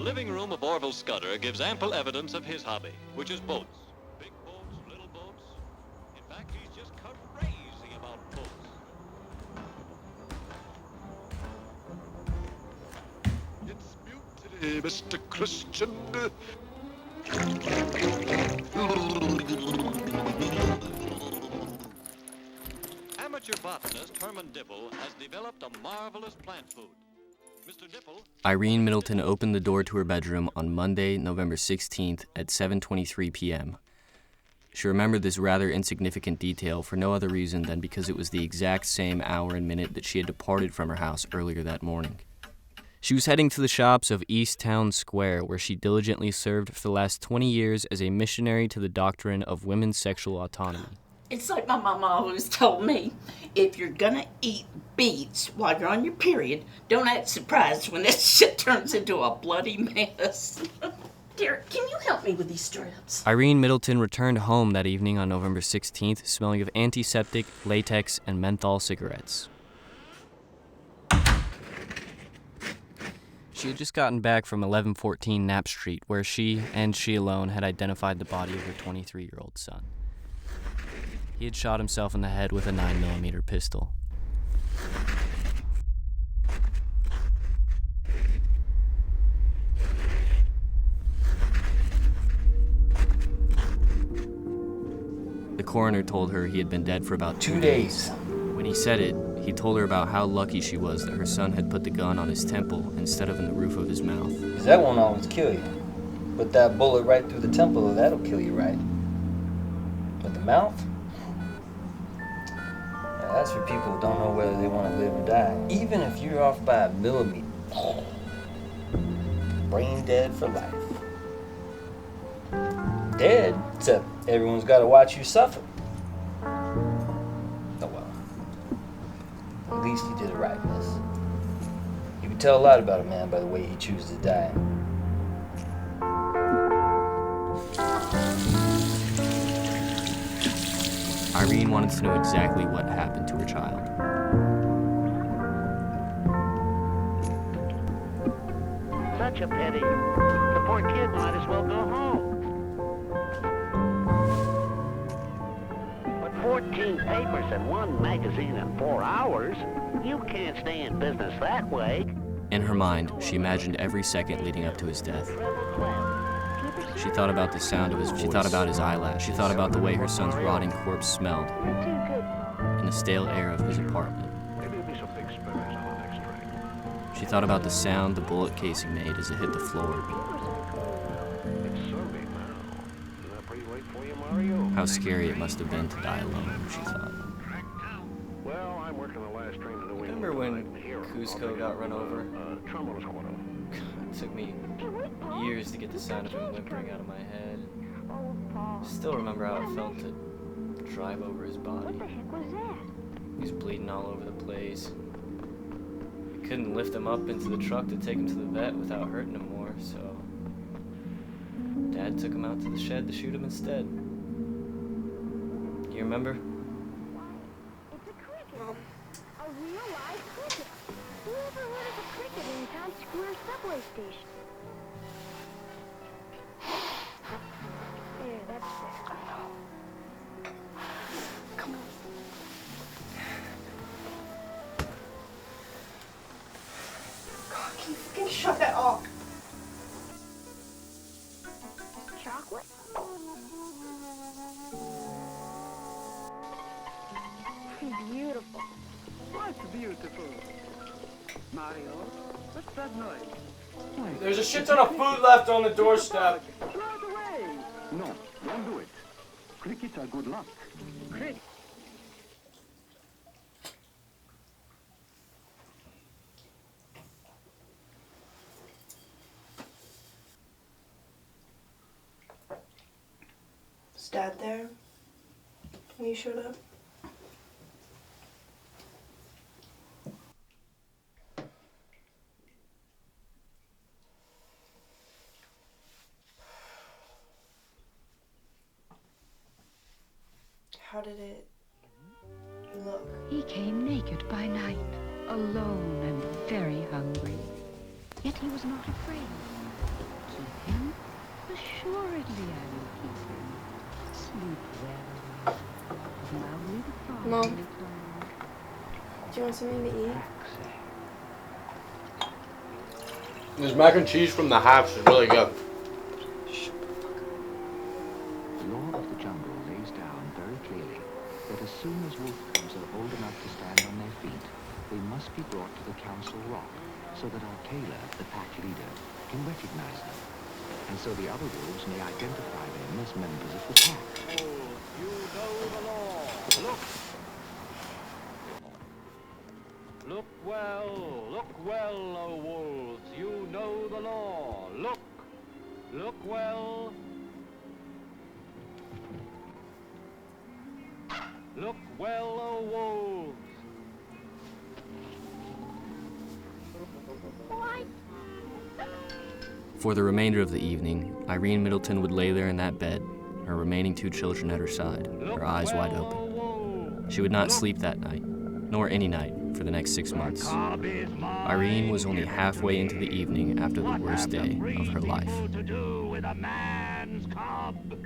living room of Orville Scudder gives ample evidence of his hobby, which is boats. Big boats, little boats. In fact, he's just crazy about boats. It's mutiny, Mr. Christian. Amateur botanist Herman Dibble has developed a marvelous plant food. Mr. Dibble... Irene Middleton opened the door to her bedroom on Monday, November 16th at 7:23 p.m. She remembered this rather insignificant detail for no other reason than because it was the exact same hour and minute that she had departed from her house earlier that morning. She was heading to the shops of East Town Square, where she diligently served for the last 20 years as a missionary to the doctrine of women's sexual autonomy. It's like my mama always told me, if you're gonna eat beets while you're on your period, don't act surprised when this shit turns into a bloody mess. Derek, can you help me with these strips? Irene Middleton returned home that evening on November 16th, smelling of antiseptic, latex, and menthol cigarettes. She had just gotten back from 1114 Knapp Street, where she, and she alone, had identified the body of her 23-year-old son. He had shot himself in the head with a 9mm pistol. The coroner told her he had been dead for about 2 days. When he said it, he told her about how lucky she was that her son had put the gun on his temple instead of in the roof of his mouth. 'Cause that won't always kill you. Put that bullet right through the temple, that'll kill you, right? But the mouth? Now, that's for people who don't know whether they want to live or die. Even if you're off by a millimeter. Brain dead for life. Dead, except everyone's got to watch you suffer. Oh well. At least you did it right, miss. You can tell a lot about a man by the way he chooses to die. Irene wanted to know exactly what happened to her child. Such a pity. The poor kid might as well go home. But 14 papers and one magazine in 4 hours? You can't stay in business that way. In her mind, she imagined every second leading up to his death. She thought about the sound of his voice. She thought about his eyelashes. She thought about the way her son's rotting corpse smelled in the stale air of his apartment. She thought about the sound the bullet casing made as it hit the floor. How scary it must have been to die alone, she thought. Well, I'm working the last train to New England. Remember when Cusco got run over? It took me years to get the sound of him whimpering out of my head. Still remember how it felt to drive over his body. What the heck was that? He was bleeding all over the place. I couldn't lift him up into the truck to take him to the vet without hurting him more, so Dad took him out to the shed to shoot him instead. You remember? It's a cricket. A real live cricket. Who ever heard of a cricket in Times Square subway station? There, that's better. Come on. God, can you fucking shut that off? Chocolate? Beautiful. What's beautiful? Mario, what's that noise? There's a shit ton of food left on the doorstep. Throw it away! No, don't do it. Crickets are good luck. Cricket. Was Dad there when you showed up? How did it look? He came naked by night, alone and very hungry. Yet he was not afraid. keep him. Assuredly I will keep him. Sleep well. Now may the frog Mom. return. Do you want something to eat? This mac and cheese from the Haps is really good. The law of the jungle lays down very clearly that as soon as wolf cubs are old enough to stand on their feet, they must be brought to the council rock so that our tailor, the pack leader, can recognize them, and so the other wolves may identify them as members of the pack. You know the law. Look! Look well, O wolves. You know the law. Look well. Look well, O wolves. For the remainder of the evening, Irene Middleton would lay there in that bed, her remaining 2 children at her side, her eyes wide open. She would not sleep that night, nor any night, for the next 6 months. Irene was only halfway into the evening after the worst day of her life. To do with a man's cub.